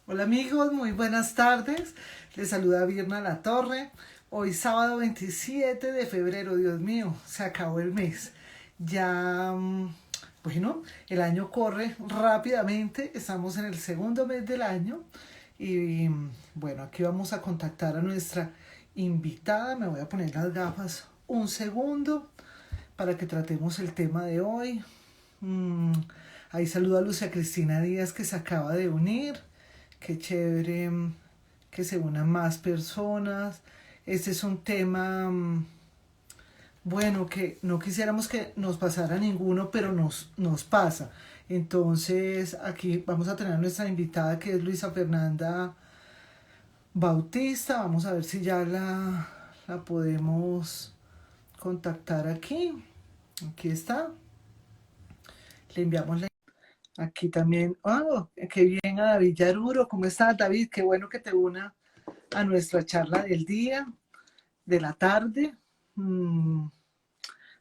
Hola amigos, muy buenas tardes. Les saluda Virna La Torre. Hoy sábado 27 de febrero, Dios mío, se acabó el mes. Ya, bueno, el año corre rápidamente. Estamos en el segundo mes del año. Y bueno, aquí vamos a contactar a nuestra invitada. Me voy a poner las gafas un segundo para que tratemos el tema de hoy. Mm, Ahí saludo a Lucia Cristina Díaz que se acaba de unir. Qué chévere que se unan más personas. Este es un tema, bueno, que no quisiéramos que nos pasara ninguno, pero nos pasa. Entonces, aquí vamos a tener a nuestra invitada que es Luisa Fernanda Bautista. Vamos a ver si ya la podemos contactar aquí. Aquí está. Le enviamos la. Aquí también. Oh, qué bien a David Yaruro. ¿Cómo estás, David? Qué bueno que te una a nuestra charla del día, de la tarde. Mm,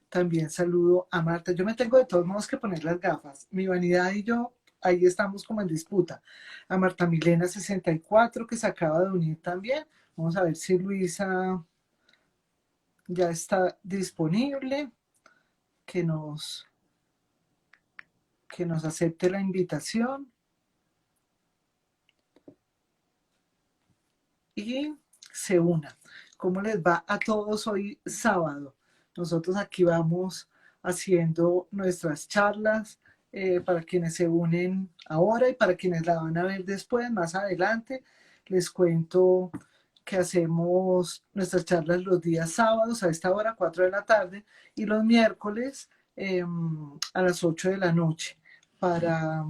También saludo a Marta. Yo me tengo de todos modos que poner las gafas. Mi vanidad y yo, ahí estamos como en disputa. A Marta Milena 64 que se acaba de unir también. Vamos a ver si Luisa ya está disponible, que nos, que nos acepte la invitación. Y se una. ¿Cómo les va a todos hoy sábado? Nosotros aquí vamos haciendo nuestras charlas para quienes se unen ahora y para quienes la van a ver después, más adelante. Les cuento que hacemos nuestras charlas los días sábados a esta hora, 4 de la tarde, y los miércoles a las 8 de la noche para,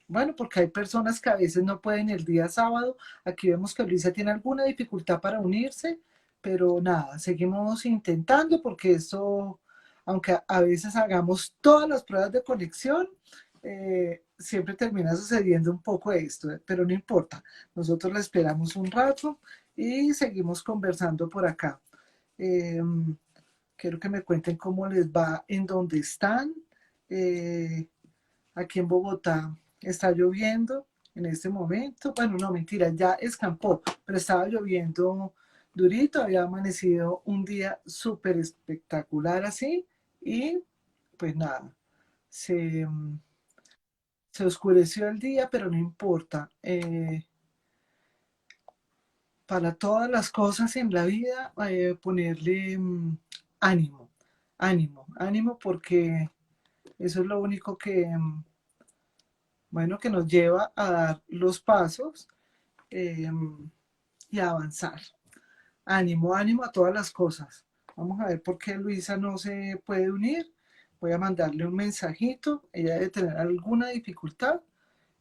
bueno, porque hay personas que a veces no pueden el día sábado. Aquí vemos que Luisa tiene alguna dificultad para unirse, pero nada, seguimos intentando porque esto, aunque a veces hagamos todas las pruebas de conexión, siempre termina sucediendo un poco esto, pero no importa. Nosotros la esperamos un rato y seguimos conversando por acá. Eh, Quiero que me cuenten cómo les va en donde están. Eh, Aquí en Bogotá está lloviendo en este momento. Bueno, no, mentira, ya escampó, pero estaba lloviendo durito. Había amanecido un día súper espectacular así. Y pues nada, se, se oscureció el día, pero no importa. Para todas las cosas en la vida, ponerle ánimo, ánimo, porque eso es lo único que, bueno, que nos lleva a dar los pasos eh, y a avanzar. Ánimo a todas las cosas. Vamos a ver por qué Luisa no se puede unir. Voy a mandarle un mensajito. Ella debe tener alguna dificultad.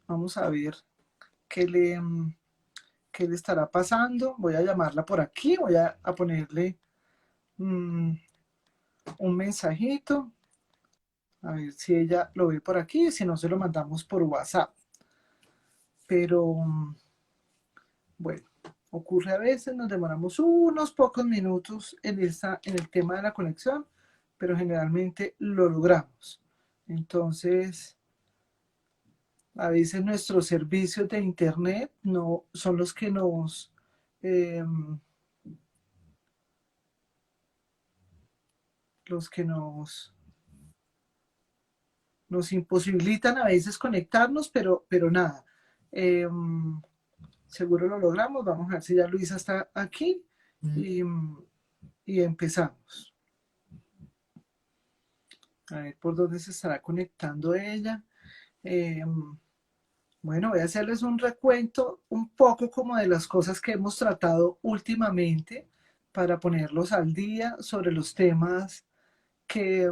Vamos a ver qué le, qué le estará pasando. Voy a llamarla por aquí. Voy a ponerle um, un mensajito. A ver si ella lo ve por aquí. Si no, se lo mandamos por WhatsApp. Pero bueno, ocurre a veces, nos demoramos unos pocos minutos en el tema de la conexión, pero generalmente lo logramos. Entonces, a veces nuestros servicios de internet no son eh, los que nos imposibilitan a veces conectarnos, pero nada. Eh, Seguro lo logramos. Vamos a ver si ya Luisa está aquí y, y empezamos. A ver por dónde se estará conectando ella. Eh, bueno, voy a hacerles un recuento un poco como de las cosas que hemos tratado últimamente para ponerlos al día sobre los temas que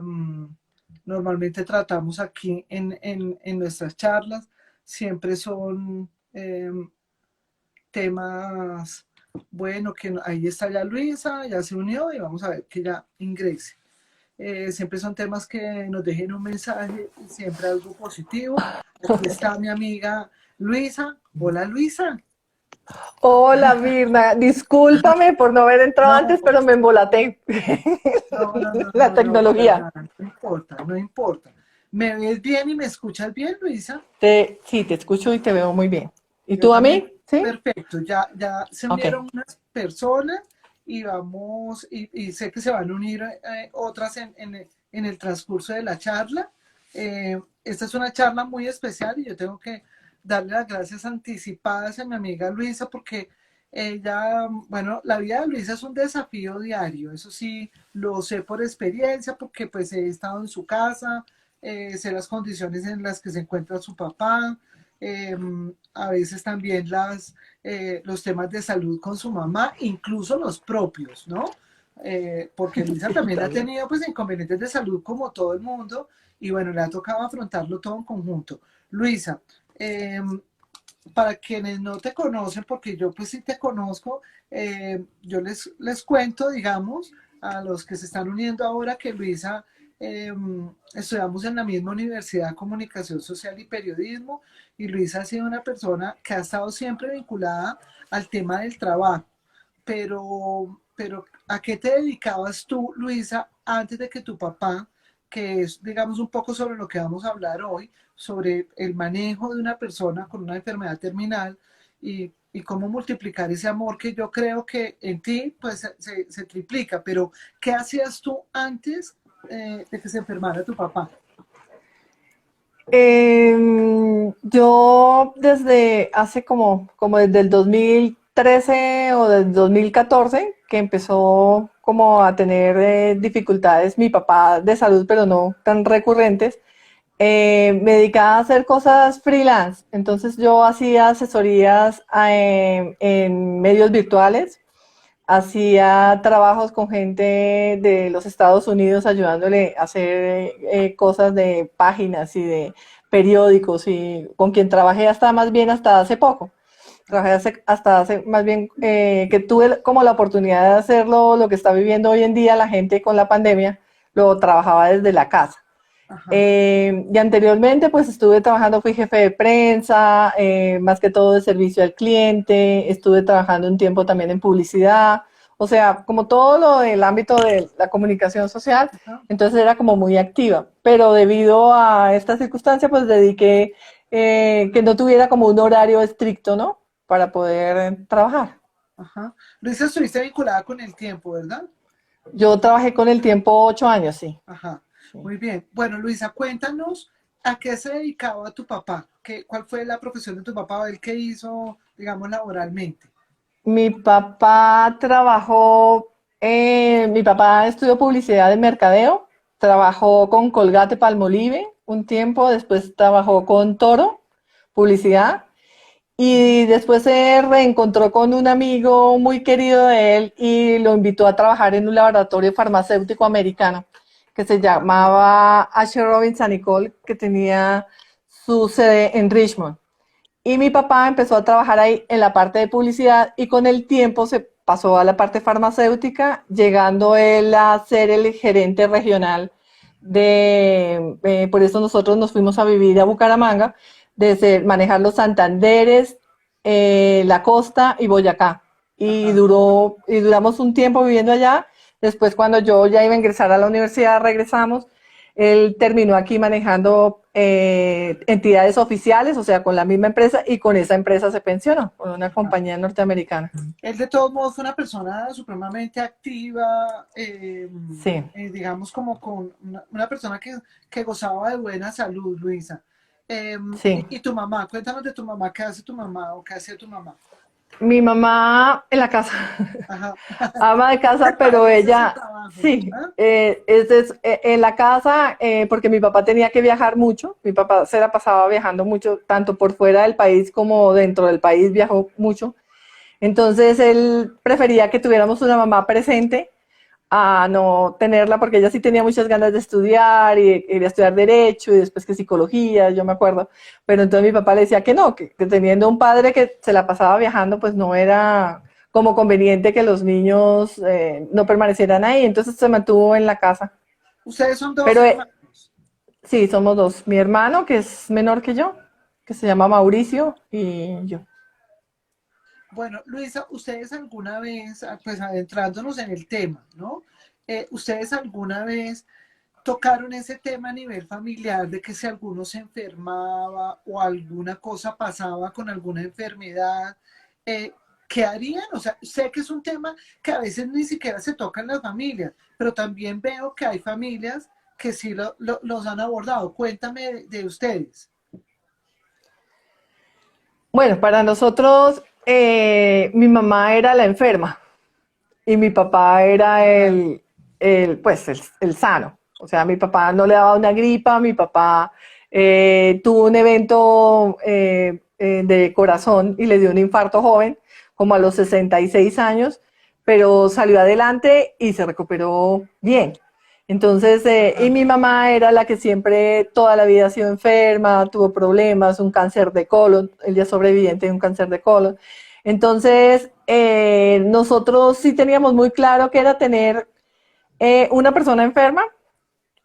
normalmente tratamos aquí en nuestras charlas. Siempre son temas, bueno, que ahí está ya Luisa, ya se unió y vamos a ver que ya ingrese. Siempre son temas que nos dejen un mensaje, siempre algo positivo. Aquí está mi amiga Luisa. Hola Luisa. Hola Mirna, discúlpame por no haber entrado No, antes, pero me embolaté. La de tecnología. verdad, no importa, no importa. ¿Me ves bien y me escuchas bien, Luisa? Sí, te escucho y te veo muy bien. ¿Y Yo tú a también mí? ¿Sí? Perfecto, ya se Ok. unieron unas personas y vamos, y sé que se van a unir otras en el transcurso de la charla. Esta es una charla muy especial y yo tengo que darle las gracias anticipadas a mi amiga Luisa porque ella, bueno, la vida de Luisa es un desafío diario, eso sí, lo sé por experiencia porque pues he estado en su casa, sé las condiciones en las que se encuentra su papá, eh, a veces también los temas de salud con su mamá, incluso los propios, ¿no? Porque Luisa Sí, también ha también. tenido pues inconvenientes de salud como todo el mundo y bueno, le ha tocado afrontarlo todo en conjunto. Luisa, eh, para quienes no te conocen, porque yo pues sí te conozco, yo les cuento, digamos, a los que se están uniendo ahora que Luisa, eh, estudiamos en la misma universidad, Comunicación Social y Periodismo, y Luisa ha sido una persona que ha estado siempre vinculada al tema del trabajo. Pero ¿a qué te dedicabas tú, Luisa, antes de que tu papá, que es, digamos, un poco sobre lo que vamos a hablar hoy, sobre el manejo de una persona con una enfermedad terminal y cómo multiplicar ese amor que yo creo que en ti pues se triplica, pero ¿qué hacías tú antes de que se enfermara tu papá? Yo desde hace como desde el 2013 o del 2014 que empezó como a tener dificultades mi papá de salud, pero no tan recurrentes, me dedicaba a hacer cosas freelance. Entonces yo hacía asesorías en medios virtuales, hacía trabajos con gente de los Estados Unidos ayudándole a hacer cosas de páginas y de periódicos y con quien trabajé hasta más bien hasta hace poco. Trabajé hasta hace más bien que tuve como la oportunidad de hacerlo, lo que está viviendo hoy en día la gente con la pandemia, lo trabajaba desde la casa. Ajá, Y anteriormente pues estuve trabajando, fui jefe de prensa, más que todo de servicio al cliente, estuve trabajando un tiempo también en publicidad, o sea, como todo lo del ámbito de la comunicación social, ajá. entonces era como muy activa, pero debido a esta circunstancia pues dediqué que no tuviera como un horario estricto, ¿no? Para poder trabajar. Ajá. Luisa, estuviste vinculada con el tiempo, ¿verdad? Yo trabajé con el tiempo 8 años, sí. Ajá, Sí. muy bien. Bueno, Luisa, cuéntanos a qué se dedicaba tu papá, cuál fue la profesión de tu papá o él qué hizo, digamos, laboralmente. Mi papá trabajó, mi papá estudió publicidad de mercadeo, trabajó con Colgate Palmolive un tiempo, después trabajó con Toro, publicidad, y después se reencontró con un amigo muy querido de él y lo invitó a trabajar en un laboratorio farmacéutico americano que se llamaba H. Robinson y Cole, que tenía su sede en Richmond. Y mi papá empezó a trabajar ahí en la parte de publicidad y con el tiempo se pasó a la parte farmacéutica, llegando él a ser el gerente regional por eso nosotros nos fuimos a vivir a Bucaramanga, manejar los Santanderes, la costa y Boyacá. Ajá, Y duramos un tiempo viviendo allá. Después, cuando yo ya iba a ingresar a la universidad, regresamos. Él terminó aquí manejando entidades oficiales, o sea, con la misma empresa, y con esa empresa se pensionó, con una ajá. compañía norteamericana. Él de todos modos fue una persona supremamente activa, Sí, digamos como con una persona que gozaba de buena salud, Luisa. sí. Y tu mamá, cuéntanos de tu mamá, ¿qué hace tu mamá o qué hacía tu mamá? Mi mamá en la casa, Ajá, ama de casa, pero ese es su ella, trabajo. sí, ¿Ah? en la casa, porque mi papá tenía que viajar mucho, mi papá se la pasaba viajando mucho, tanto por fuera del país como dentro del país viajó mucho. Entonces él prefería que tuviéramos una mamá presente a no tenerla porque ella sí tenía muchas ganas de estudiar y quería estudiar derecho y después que psicología, yo me acuerdo. Pero entonces mi papá le decía que no, que teniendo un padre que se la pasaba viajando, pues no era como conveniente que los niños no permanecieran ahí. Entonces se mantuvo en la casa. Ustedes son dos Pero hermanos. sí, somos dos. Mi hermano, que es menor que yo, que se llama Mauricio, y yo. Bueno, Luisa, ustedes alguna vez, pues adentrándonos en el tema, ¿no? ¿Ustedes alguna vez tocaron ese tema a nivel familiar de que si alguno se enfermaba o alguna cosa pasaba con alguna enfermedad? eh, ¿qué harían? O sea, sé que es un tema que a veces ni siquiera se toca en las familias, pero también veo que hay familias que sí los han abordado. Cuéntame de ustedes. Bueno, para nosotros, mi mamá era la enferma y mi papá era pues, el sano. O sea, mi papá no le daba una gripa, mi papá tuvo un evento de corazón y le dio un infarto joven, como a los 66 años, pero salió adelante y se recuperó bien. Entonces, y Ajá. mi mamá era la que siempre, toda la vida ha sido enferma, tuvo problemas, un cáncer de colon, ella es sobreviviente de un cáncer de colon. Entonces, nosotros sí teníamos muy claro que era tener una persona enferma,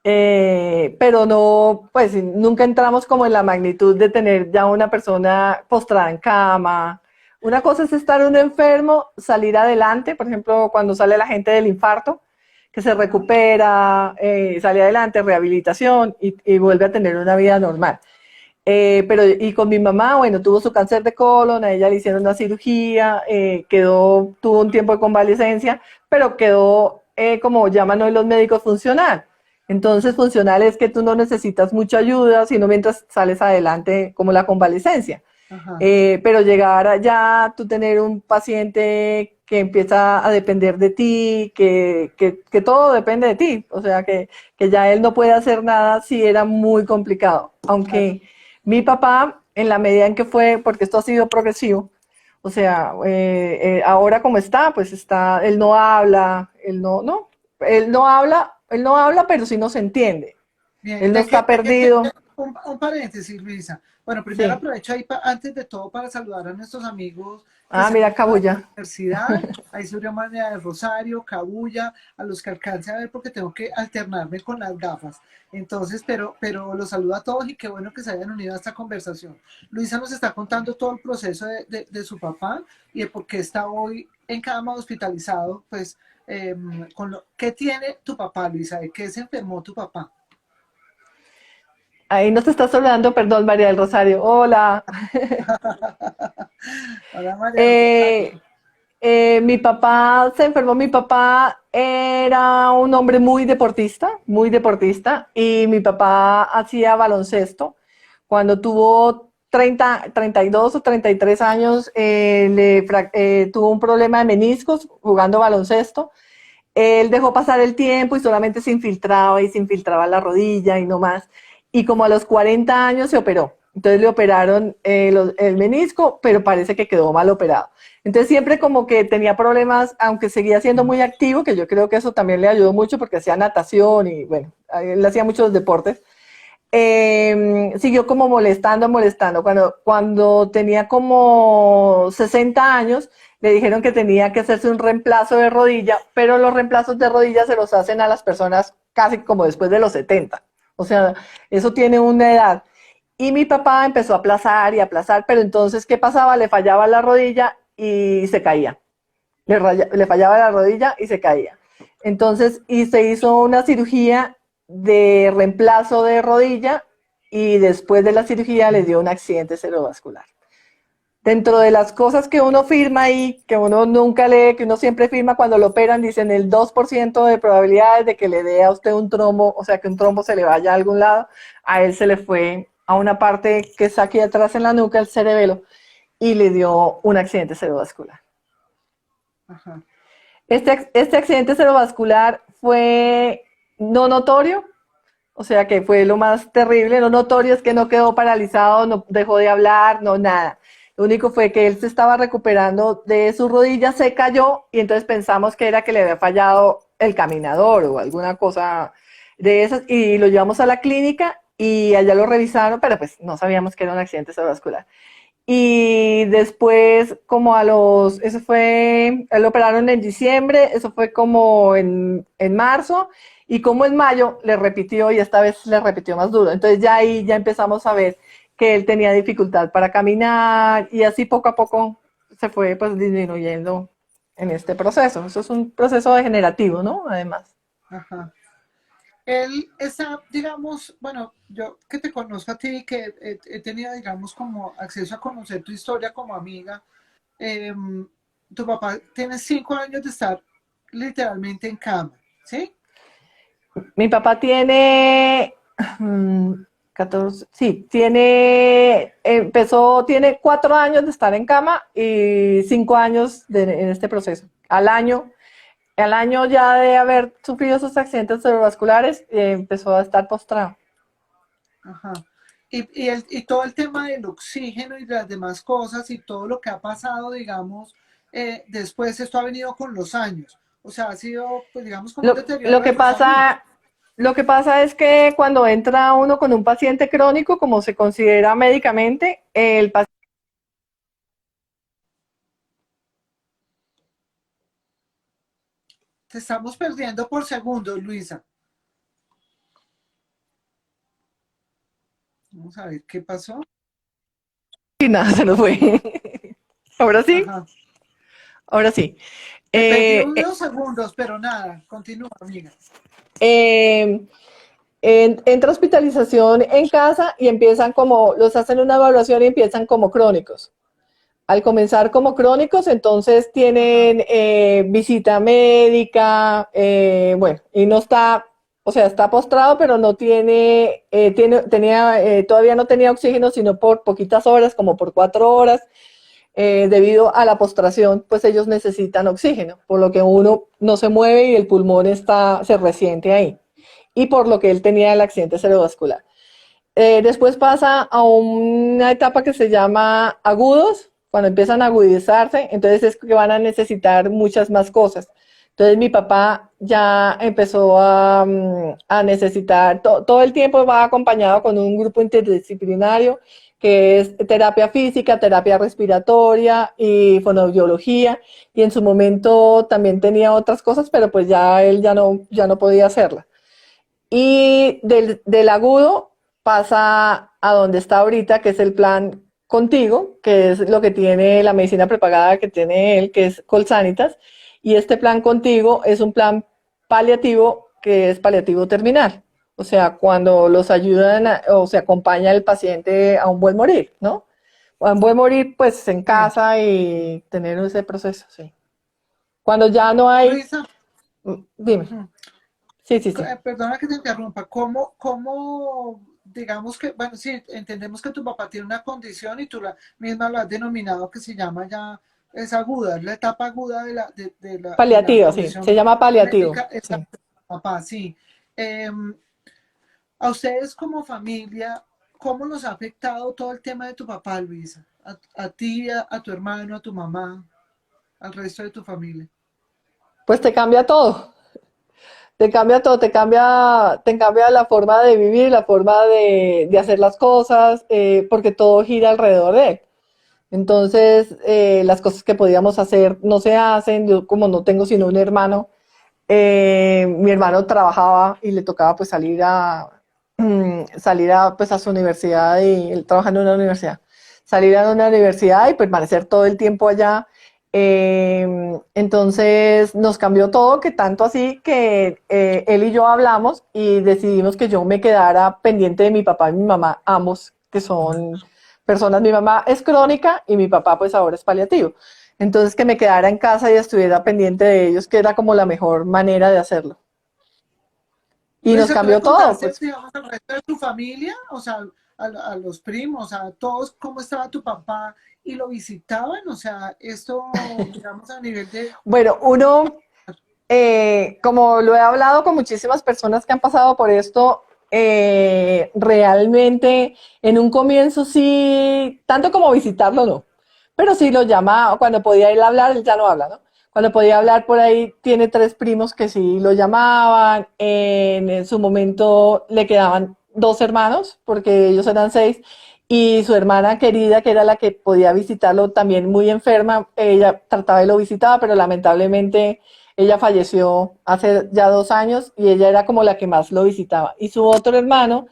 pero no, pues nunca entramos como en la magnitud de tener ya una persona postrada en cama. Una cosa es estar uno enfermo, salir adelante, por ejemplo, cuando sale la gente del infarto, que se Ajá. recupera, sale adelante, rehabilitación y vuelve a tener una vida normal. Pero y con mi mamá, bueno, tuvo su cáncer de colon, a ella le hicieron una cirugía, tuvo un tiempo de convalecencia, pero quedó, como llaman hoy los médicos, funcional. Entonces, funcional es que tú no necesitas mucha ayuda, sino mientras sales adelante, como la convalecencia. Ajá. Pero llegar allá, tú tener un paciente que empieza a depender de ti, que todo depende de ti, o sea, que ya él no puede hacer nada, sí era muy complicado. Claro. Aunque mi papá, en la medida en que fue, porque esto ha sido progresivo, o sea, ahora como está, pues está, él no habla, él no habla, pero sí nos entiende. Bien, Él no está perdido. un paréntesis, Luisa. Bueno, primero Sí. aprovecho ahí antes de todo para saludar a nuestros amigos que Ah, se han mira, ido a la Cabuya. universidad. Ahí sobre María del Rosario, Cabuya, a los que alcance a ver porque tengo que alternarme con las gafas. Entonces, pero los saludo a todos y qué bueno que se hayan unido a esta conversación. Luisa nos está contando todo el proceso de su papá y de por qué está hoy en cama hospitalizado, pues, ¿qué tiene tu papá, Luisa? ¿De qué se enfermó tu papá? Ahí nos estás hablando, perdón, María del Rosario. Hola. Hola María del Eh, Rosario. Mi papá se enfermó. Mi papá era un hombre muy deportista, y mi papá hacía baloncesto. Cuando tuvo 32 o 33 años, tuvo un problema de meniscos jugando baloncesto. Él dejó pasar el tiempo y solamente se infiltraba y se infiltraba la rodilla y no más. Y como a los 40 años se operó. Entonces le operaron el menisco, pero parece que quedó mal operado. Entonces siempre como que tenía problemas, aunque seguía siendo muy activo, que yo creo que eso también le ayudó mucho porque hacía natación y bueno, él hacía muchos deportes. Siguió como molestando. Cuando tenía como 60 años, le dijeron que tenía que hacerse un reemplazo de rodilla, pero los reemplazos de rodilla se los hacen a las personas casi como después de los 70. O sea, eso tiene una edad. Y mi papá empezó a aplazar, pero entonces, ¿qué pasaba? Le fallaba la rodilla y se caía. Le fallaba la rodilla y se caía. Entonces, y se hizo una cirugía de reemplazo de rodilla, y después de la cirugía le dio un accidente cerebrovascular. Dentro de las cosas que uno firma ahí, que uno nunca lee, que uno siempre firma cuando lo operan, dicen el 2% de probabilidades de que le dé a usted un trombo, o sea, que un trombo se le vaya a algún lado. A él se le fue a una parte que está aquí atrás en la nuca, el cerebelo, y le dio un accidente cerebrovascular. Ajá. Este accidente cerebrovascular fue no notorio, o sea que fue lo más terrible. No notorio es que no quedó paralizado, no dejó de hablar, no nada. Lo único fue que él se estaba recuperando de su rodilla, se cayó y entonces pensamos que era que le había fallado el caminador o alguna cosa de esas, y lo llevamos a la clínica y allá lo revisaron, pero pues no sabíamos que era un accidente cerebrovascular. Y después, lo operaron en diciembre, eso fue como en marzo, y como en mayo le repitió, y esta vez le repitió más duro. Entonces ya ahí ya empezamos a ver que él tenía dificultad para caminar, y así poco a poco se fue pues disminuyendo en este proceso. Eso es un proceso degenerativo, ¿no? Además. Ajá. Él está, digamos, bueno, yo que te conozco a ti, que he tenido, digamos, como acceso a conocer tu historia como amiga, em, tu papá tiene 5 años de estar literalmente en cama, ¿sí? Mi papá tiene 14, sí, tiene 4 años de estar en cama y 5 años en este proceso. Al año ya de haber sufrido esos accidentes cerebrovasculares, empezó a estar postrado. Ajá. Y todo el tema del oxígeno y de las demás cosas y todo lo que ha pasado, digamos, después esto ha venido con los años. O sea, ha sido, pues digamos, como un Lo, lo deterioro de que tu salud. pasa, lo que pasa es que cuando entra uno con un paciente crónico, como se considera médicamente, el paciente. Te estamos perdiendo por segundos, Luisa. Vamos a ver qué pasó. Y nada, se nos fue. Ahora sí, Ajá. ahora sí. Te perdí Eh, unos segundos, pero nada. Continúa, amiga. eh, Entra hospitalización en casa y los hacen una evaluación y empiezan como crónicos. Al comenzar como crónicos, entonces Ajá. tienen visita médica, bueno, y no está, o sea, está postrado, pero no todavía no tenía oxígeno, sino por poquitas horas, como por 4 horas, debido a la postración, pues ellos necesitan oxígeno, por lo que uno no se mueve y el pulmón se resiente ahí, y por lo que él tenía el accidente cerebrovascular. Después pasa a una etapa que se llama agudos, cuando empiezan a agudizarse, entonces es que van a necesitar muchas más cosas. Entonces mi papá ya empezó a necesitar, todo el tiempo va acompañado con un grupo interdisciplinario que es terapia física, terapia respiratoria y fonoaudiología, y en su momento también tenía otras cosas, pero pues ya él ya no podía hacerla. Y del agudo pasa a donde está ahorita, que es el plan contigo, que es lo que tiene la medicina prepagada que tiene él, que es Colsanitas. Y este plan contigo es un plan paliativo, que es paliativo terminal. O sea, cuando los ayudan o se acompaña el paciente a un buen morir, ¿no? A un buen morir, pues en Sí. casa y tener ese proceso, sí. Cuando ya no hay, Luisa, dime, ujú. sí, sí, sí. Perdona que te interrumpa. Digamos que, bueno, sí, entendemos que tu papá tiene una condición y tú la misma lo has denominado que se llama ya, es aguda, es la etapa aguda de la Paliativo, sí, se condición llama paliativo, médica, está sí. papá, sí. A ustedes como familia, ¿cómo nos ha afectado todo el tema de tu papá, Luisa? A ti, a tu hermano, a tu mamá, al resto de tu familia. Pues te cambia todo, te cambia todo, te cambia la forma de vivir, la forma de hacer las cosas, porque todo gira alrededor de él. Entonces, las cosas que podíamos hacer no se hacen. Yo, como no tengo sino un hermano, mi hermano trabajaba y le tocaba pues pues a su universidad, y él trabaja en una universidad, salir a una universidad y permanecer todo el tiempo allá. Entonces nos cambió todo, que tanto así que él y yo hablamos y decidimos que yo me quedara pendiente de mi papá y mi mamá, ambos que son personas. Mi mamá es crónica y mi papá pues ahora es paliativo. Entonces que me quedara en casa y estuviera pendiente de ellos, que era como la mejor manera de hacerlo. Y nos Luisa, ¿tú le cambió todo, contaste, pues. digamos, al resto de tu familia? O sea, a los primos, a todos, cómo estaba tu papá y lo visitaban. O sea, esto, digamos, a nivel de... Bueno, como lo he hablado con muchísimas personas que han pasado por esto, realmente en un comienzo sí, tanto como visitarlo no, pero sí lo llama, cuando podía ir a hablar, él ya no habla, ¿no? Cuando podía hablar por ahí, tiene 3 primos que sí lo llamaban. En su momento le quedaban 2 hermanos, porque ellos eran 6, y su hermana querida, que era la que podía visitarlo, también muy enferma, ella trataba y lo visitaba, pero lamentablemente ella falleció hace ya 2 años y ella era como la que más lo visitaba. Y su otro hermano,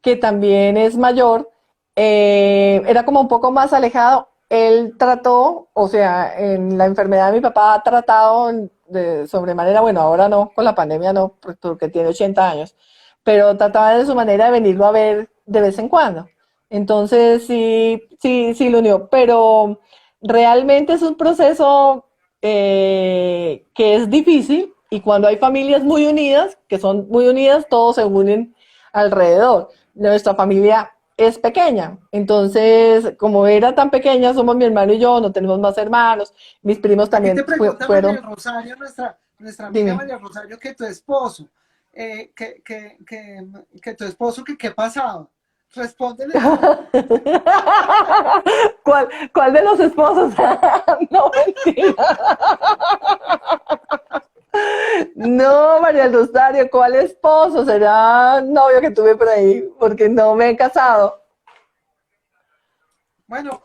que también es mayor, era como un poco más alejado. Él trató, o sea, en la enfermedad de mi papá ha tratado de sobremanera, bueno, ahora no, con la pandemia no, porque tiene 80 años, pero trataba de su manera de venirlo a ver de vez en cuando. Entonces sí, sí, sí lo unió, pero realmente es un proceso que es difícil y cuando hay familias muy unidas, que son muy unidas, todos se unen alrededor. Nuestra familia es pequeña, entonces como era tan pequeña, somos mi hermano y yo, no tenemos más hermanos, mis primos Aquí también te pregunta María fueron, del Rosario, nuestra amiga dime. María del Rosario, que tu esposo, que tu esposo, que qué pasaba. Respóndele tú. ¿Cuál de los esposos? No, mentira. No, María del Rosario, ¿cuál esposo? ¿Será novio que tuve por ahí? Porque no me he casado. Bueno,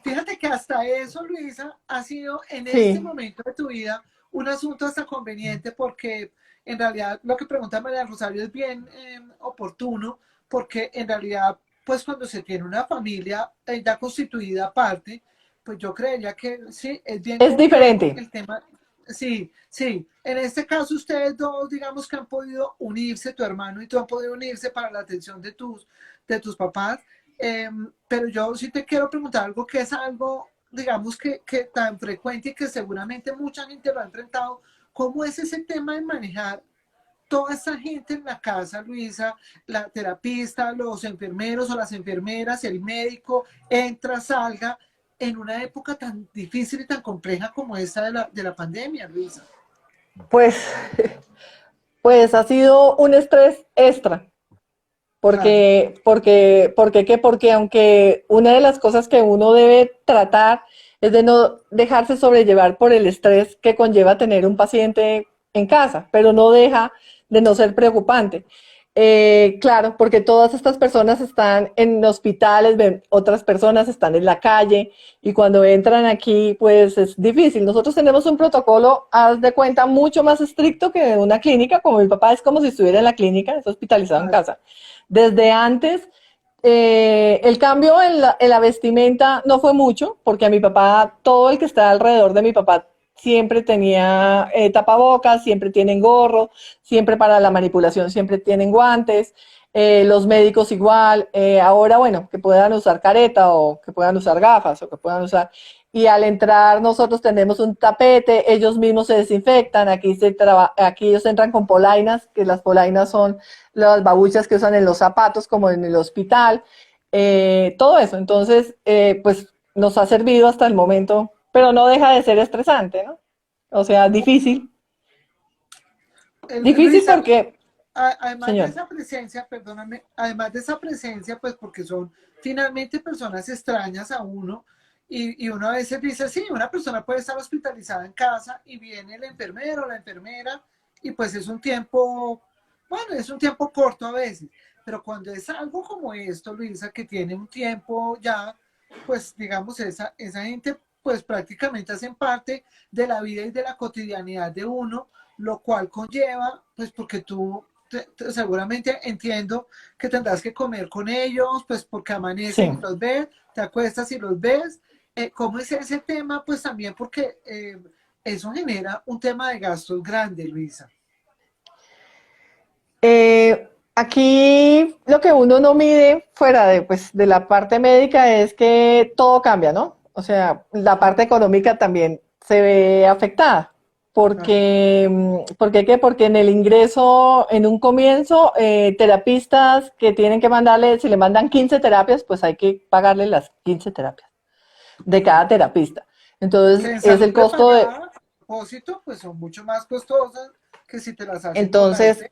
fíjate que hasta eso, Luisa, ha sido en este Sí, momento de tu vida un asunto hasta conveniente porque en realidad lo que pregunta María Rosario es bien oportuno porque en realidad, pues cuando se tiene una familia ya constituida aparte, pues yo creería que sí, es bien es complejo diferente. el tema. Sí, sí. En este caso ustedes dos, digamos que han podido unirse, tu hermano y tú han podido unirse para la atención de tus papás. Pero yo sí te quiero preguntar algo que es algo, digamos, que tan frecuente y que seguramente mucha gente lo ha enfrentado. ¿Cómo es ese tema de manejar toda esa gente en la casa, Luisa, la terapista, los enfermeros o las enfermeras, el médico, entra, salga, en una época tan difícil y tan compleja como esta de la pandemia, Luisa? Pues, pues ha sido un estrés extra. Claro. Porque aunque una de las cosas que uno debe tratar es de no dejarse sobrellevar por el estrés que conlleva tener un paciente en casa, pero no deja de no ser preocupante. Claro, porque todas estas personas están en hospitales, otras personas están en la calle y cuando entran aquí, pues es difícil. Nosotros tenemos un protocolo, haz de cuenta, mucho más estricto que una clínica, como mi papá es como si estuviera en la clínica, es hospitalizado en casa. Desde antes, el cambio en la vestimenta no fue mucho, porque a mi papá, todo el que está alrededor de mi papá siempre tenía tapabocas, siempre tienen gorro, siempre para la manipulación siempre tienen guantes, los médicos igual, ahora bueno, que puedan usar careta o que puedan usar gafas o que puedan usar, y al entrar nosotros tenemos un tapete, ellos mismos se desinfectan, aquí ellos entran con polainas, que las polainas son las babuchas que usan en los zapatos como en el hospital, todo eso, entonces pues nos ha servido hasta el momento, pero no deja de ser estresante, ¿no? O sea, difícil, difícil Luisa, porque, además de señor, esa presencia, perdóname, además de esa presencia, pues porque son finalmente personas extrañas a uno y uno a veces dice, sí, una persona puede estar hospitalizada en casa y viene el enfermero o la enfermera y pues es un tiempo, bueno, es un tiempo corto a veces, pero cuando es algo como esto, Luisa, que tiene un tiempo ya, pues digamos, esa gente pues prácticamente hacen parte de la vida y de la cotidianidad de uno, lo cual conlleva, pues porque tú seguramente entiendo que tendrás que comer con ellos, pues porque amanecen y sí. los ves, te acuestas y los ves. ¿Cómo es ese tema? Pues también porque eso genera un tema de gastos grande, Luisa. Aquí lo que uno no mide fuera de, pues, de la parte médica es que todo cambia, ¿no? O sea, la parte económica también se ve afectada. Claro. Porque en el ingreso, en un comienzo, terapistas que tienen que mandarle, si le mandan 15 terapias, pues hay que pagarle las 15 terapias de cada terapista. Que Entonces, en es salud el costo de, prepagada, propósito, pues son mucho más costosas que si te las hacen por la entonces, EP.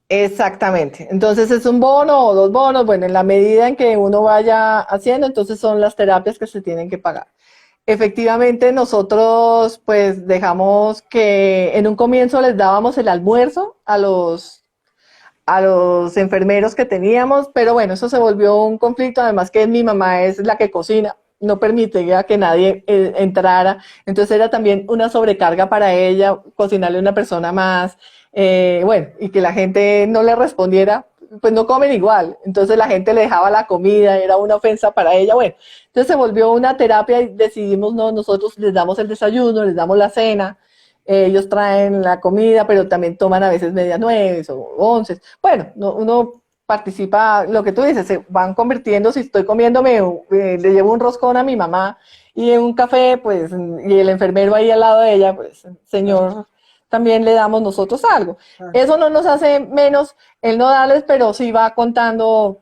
exactamente. Entonces es un bono o dos bonos, bueno, en la medida en que uno vaya haciendo, entonces son las terapias que se tienen que pagar. Efectivamente, nosotros pues dejamos que en un comienzo les dábamos el almuerzo a los enfermeros que teníamos, pero bueno, eso se volvió un conflicto, además que mi mamá es la que cocina, no permitía que nadie entrara, entonces era también una sobrecarga para ella cocinarle a una persona más, bueno, y que la gente no le respondiera, pues no comen igual, entonces la gente le dejaba la comida, era una ofensa para ella, bueno, entonces se volvió una terapia y decidimos, no, nosotros les damos el desayuno, les damos la cena, ellos traen la comida, pero también toman a veces medias nueves o once. Bueno, uno participa, lo que tú dices, se van convirtiendo, si estoy comiéndome, le llevo un roscón a mi mamá y en un café, pues, y el enfermero ahí al lado de ella, pues, Claro, señor, también le damos nosotros algo. claro. Eso no nos hace menos el no darles, pero sí va contando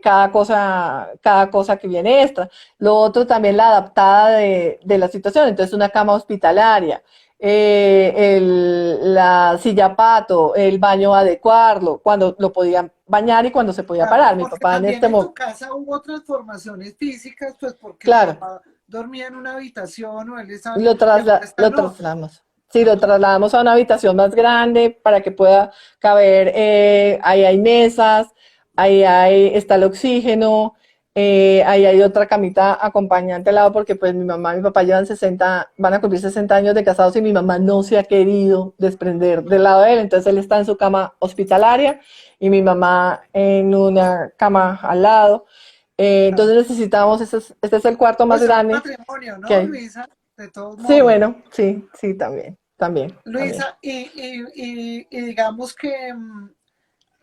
cada cosa que viene extra. Lo otro también la adaptada de la situación, entonces una cama hospitalaria, la silla pato, el baño adecuarlo, cuando lo podían bañar y cuando se podía Claro, parar. Mi porque papá en también este en tu momento, casa hubo transformaciones físicas, pues porque tu claro, papá dormía en una habitación o él estaba y ahora está lo en otra. trasladamos. Sí, lo Ajá. trasladamos a una habitación más grande para que pueda caber, ahí hay mesas, está el oxígeno, ahí hay otra camita acompañante al lado porque pues mi mamá y mi papá llevan 60, van a cumplir 60 años de casados y mi mamá no se ha querido desprender del lado de él, entonces él está en su cama hospitalaria y mi mamá en una cama al lado. Claro. Entonces necesitamos, este es el cuarto más Pues es un grande matrimonio, que ¿no, hay. Luisa? De todos Sí, modos. bueno, sí, sí, también, también, también. Luisa, y digamos que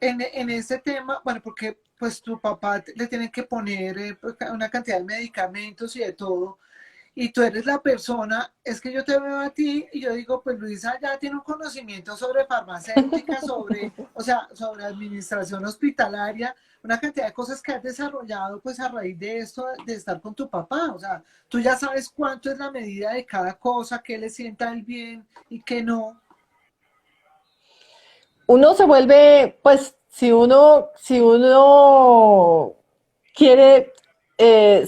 en ese tema, bueno, porque pues tu papá le tiene que poner pues, una cantidad de medicamentos y de todo, y tú eres la persona, es que yo te veo a ti y yo digo, pues Luisa ya tiene un conocimiento sobre farmacéutica, sobre, o sea, sobre administración hospitalaria, una cantidad de cosas que has desarrollado pues a raíz de esto, de estar con tu papá, o sea, tú ya sabes cuánto es la medida de cada cosa, qué le sienta el bien y qué no. Uno se vuelve, pues, si uno quiere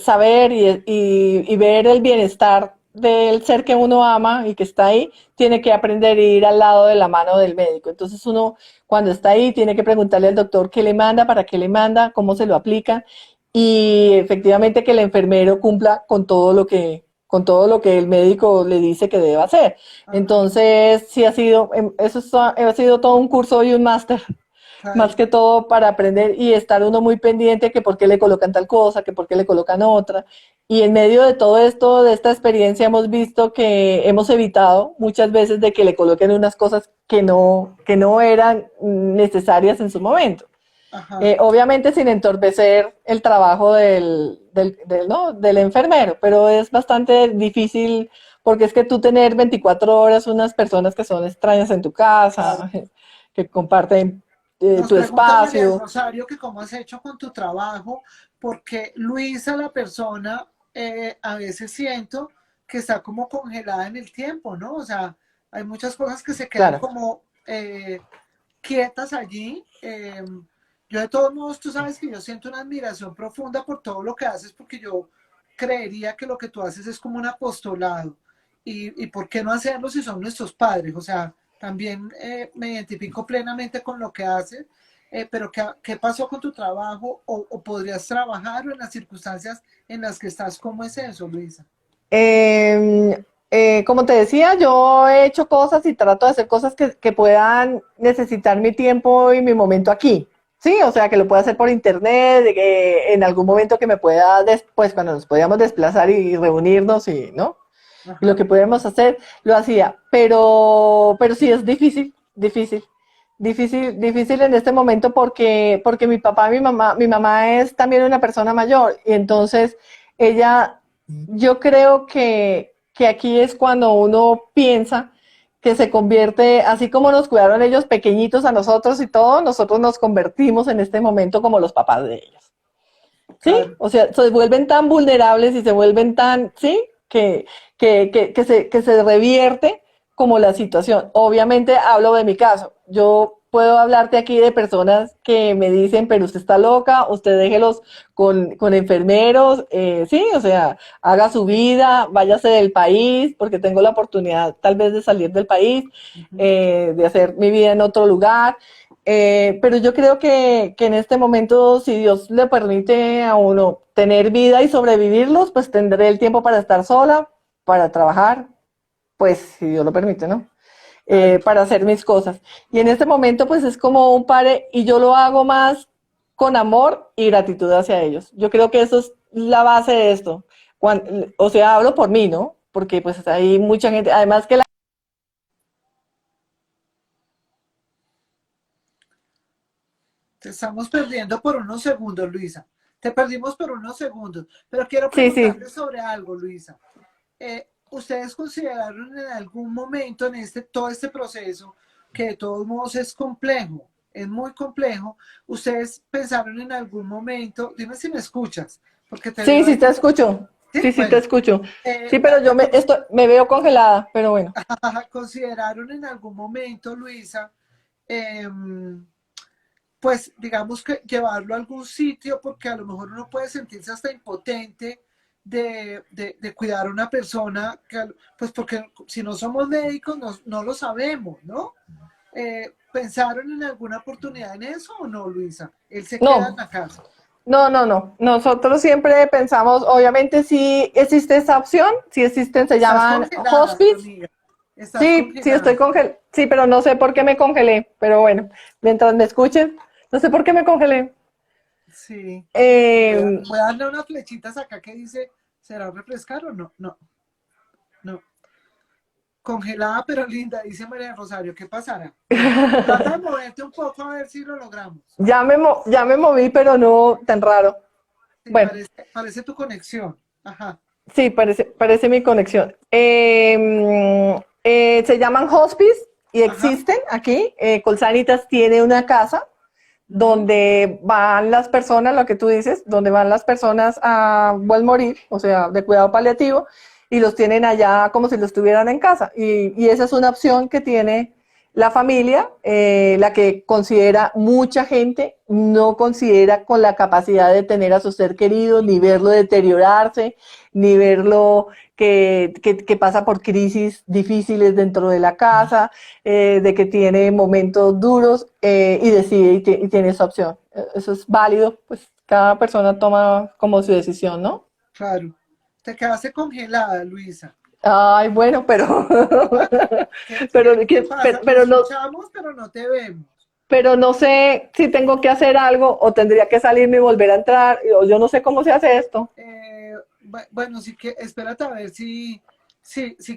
saber y ver el bienestar del ser que uno ama y que está ahí, tiene que aprender a ir al lado de la mano del médico. Entonces uno, cuando está ahí, tiene que preguntarle al doctor qué le manda, para qué le manda, cómo se lo aplica y efectivamente que el enfermero cumpla con todo lo que el médico le dice que debe hacer. Ajá, Entonces, sí ha sido, ha sido todo un curso y un máster, más claro. que todo para aprender y estar uno muy pendiente que por qué le colocan tal cosa, que por qué le colocan otra. Y en medio de todo esto, de esta experiencia, hemos visto que hemos evitado muchas veces de que le coloquen unas cosas que no eran necesarias en su momento. Ajá. Obviamente sin entorpecer el trabajo ¿no? del enfermero, pero es bastante difícil porque es que tú tener 24 horas unas personas que son extrañas en tu Claro. casa, que comparten Nos tu pregunta María del espacio. Rosario que cómo has hecho con tu trabajo, porque Luisa, la persona, a veces siento que está como congelada en el tiempo, ¿no? O sea, hay muchas cosas que se quedan Claro, como quietas allí. Yo de todos modos, tú sabes que yo siento una admiración profunda por todo lo que haces, porque yo creería que lo que tú haces es como un apostolado. Y por qué no hacerlo si son nuestros padres? O sea, también me identifico plenamente con lo que haces, pero ¿qué pasó con tu trabajo? O podrías trabajar o en las circunstancias en las que estás? ¿Cómo es eso, Luisa? Como te decía, yo he hecho cosas y trato de hacer cosas que puedan necesitar mi tiempo y mi momento aquí. Sí, o sea, que lo pueda hacer por internet, de que en algún momento que me pueda, después, cuando nos podíamos desplazar y reunirnos y, ¿no? Y lo Ajá, que podíamos hacer, lo hacía. Pero sí es difícil, difícil. Difícil, difícil en este momento porque mi mamá es también una persona mayor y entonces ella, yo creo que aquí es cuando uno piensa que se convierte, así como nos cuidaron ellos pequeñitos a nosotros y todo, nosotros nos convertimos en este momento como los papás de ellos. ¿Sí? claro. O sea, se vuelven tan vulnerables y se vuelven tan, ¿sí? Que se revierte como la situación. Obviamente hablo de mi caso. Yo puedo hablarte aquí de personas que me dicen, pero usted está loca, usted déjelos con enfermeros, sí, o sea, haga su vida, váyase del país, porque tengo la oportunidad tal vez de salir del país, Ujú. de hacer mi vida en otro lugar. Pero yo creo que en este momento, si Dios le permite a uno tener vida y sobrevivirlos, pues tendré el tiempo para estar sola, para trabajar, pues si Dios lo permite, ¿no? Claro. Para hacer mis cosas. Y en este momento, pues es como un pare y yo lo hago más con amor y gratitud hacia ellos. Yo creo que eso es la base de esto. O sea, hablo por mí, ¿no? Porque pues hay mucha gente, además que Te estamos perdiendo por unos segundos, Luisa. Te perdimos por unos segundos, pero quiero sí, sí, preguntarte sobre algo, Luisa. ¿Ustedes consideraron en algún momento en todo este proceso, que de todos modos es complejo, es muy complejo? ¿Ustedes pensaron en algún momento, dime si me escuchas, porque te Sí, veo sí ahí te como, escucho. sí, Sí, sí te bueno, escucho. eh, Sí, pero yo me veo congelada, pero bueno. ¿consideraron en algún momento, Luisa, eh, pues digamos que llevarlo a algún sitio, porque a lo mejor uno puede sentirse hasta impotente de cuidar a una persona, pues porque si no somos médicos no lo sabemos, ¿no? ¿Pensaron en alguna oportunidad en eso o no, Luisa? Él se queda en No, la casa. no. Nosotros siempre pensamos, obviamente sí existe esa opción, sí existen, se Estás llaman congelada, hospice. amiga. Estás Sí, estoy congelada. congelada. Sí, pero no sé por qué me congelé. Pero bueno, mientras me escuchen, no sé por qué me congelé. Sí. Eh, Voy a darle unas flechitas acá que dice, ¿será refrescar o no? No, no. Congelada pero linda, dice María Rosario. ¿Qué pasará? Bueno, trata de moverte un poco a ver si lo logramos. ya me moví, pero no tan raro. Sí, Bueno, parece tu conexión. Ajá. sí, parece mi conexión. Se llaman hospice y Ajá. existen aquí. Colsanitas tiene una casa Ujú. donde van las personas, lo que tú dices, donde van las personas a buen morir, o sea, de cuidado paliativo, y los tienen allá como si los tuvieran en casa. Y esa es una opción que tiene la familia, la que considera mucha gente, no considera con la capacidad de tener a su ser querido, ni verlo deteriorarse, ni verlo que pasa por crisis difíciles dentro de la casa, de que tiene momentos duros y decide y tiene esa opción. Eso es válido, pues cada persona toma como su decisión, ¿no? Claro. Te quedaste congelada, Luisa. Ay, bueno, pero, ¿Ah? ¿Qué pasa? Te no, escuchamos, pero no te vemos. pero no sé si tengo que hacer algo o tendría que salirme y volver a entrar, o yo no sé cómo se hace esto. Bueno, sí que espérate a ver si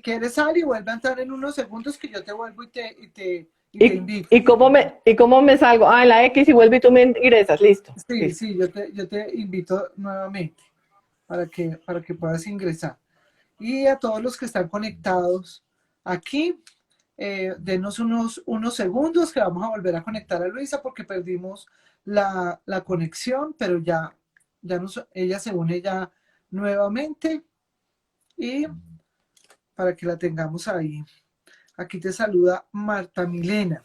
quieres salir y vuelve a entrar en unos segundos que yo te vuelvo y te invito. Y cómo me salgo? Ah, en la X y vuelve y tú me ingresas, listo, Sí, listo. sí, yo te invito nuevamente para que puedas ingresar. Y a todos los que están conectados aquí, denos unos segundos que vamos a volver a conectar a Luisa porque perdimos la conexión, pero ella se une ya nuevamente y para que la tengamos ahí. Aquí te saluda Marta Milena.